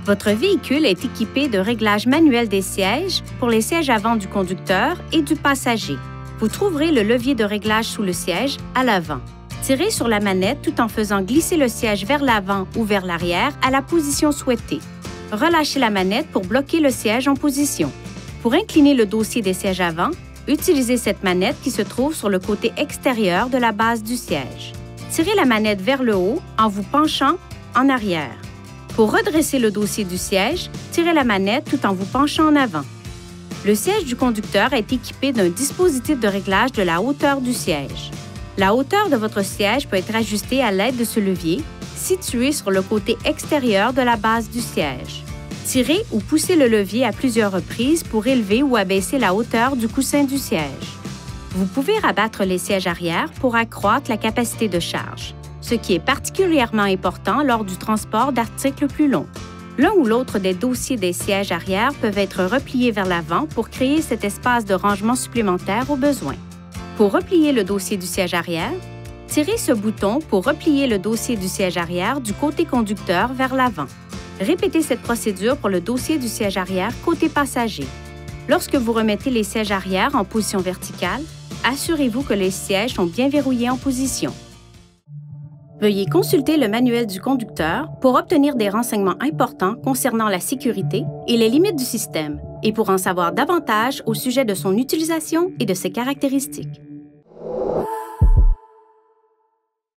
Votre véhicule est équipé de réglages manuels des sièges pour les sièges avant du conducteur et du passager. Vous trouverez le levier de réglage sous le siège à l'avant. Tirez sur la manette tout en faisant glisser le siège vers l'avant ou vers l'arrière à la position souhaitée. Relâchez la manette pour bloquer le siège en position. Pour incliner le dossier des sièges avant, utilisez cette manette qui se trouve sur le côté extérieur de la base du siège. Tirez la manette vers le haut en vous penchant en arrière. Pour redresser le dossier du siège, tirez la manette tout en vous penchant en avant. Le siège du conducteur est équipé d'un dispositif de réglage de la hauteur du siège. La hauteur de votre siège peut être ajustée à l'aide de ce levier, situé sur le côté extérieur de la base du siège. Tirez ou poussez le levier à plusieurs reprises pour élever ou abaisser la hauteur du coussin du siège. Vous pouvez rabattre les sièges arrière pour accroître la capacité de charge, ce qui est particulièrement important lors du transport d'articles plus longs. L'un ou l'autre des dossiers des sièges arrière peuvent être repliés vers l'avant pour créer cet espace de rangement supplémentaire au besoin. Pour replier le dossier du siège arrière, tirez ce bouton pour replier le dossier du siège arrière du côté conducteur vers l'avant. Répétez cette procédure pour le dossier du siège arrière côté passager. Lorsque vous remettez les sièges arrière en position verticale, assurez-vous que les sièges sont bien verrouillés en position. Veuillez consulter le manuel du conducteur pour obtenir des renseignements importants concernant la sécurité et les limites du système, et pour en savoir davantage au sujet de son utilisation et de ses caractéristiques.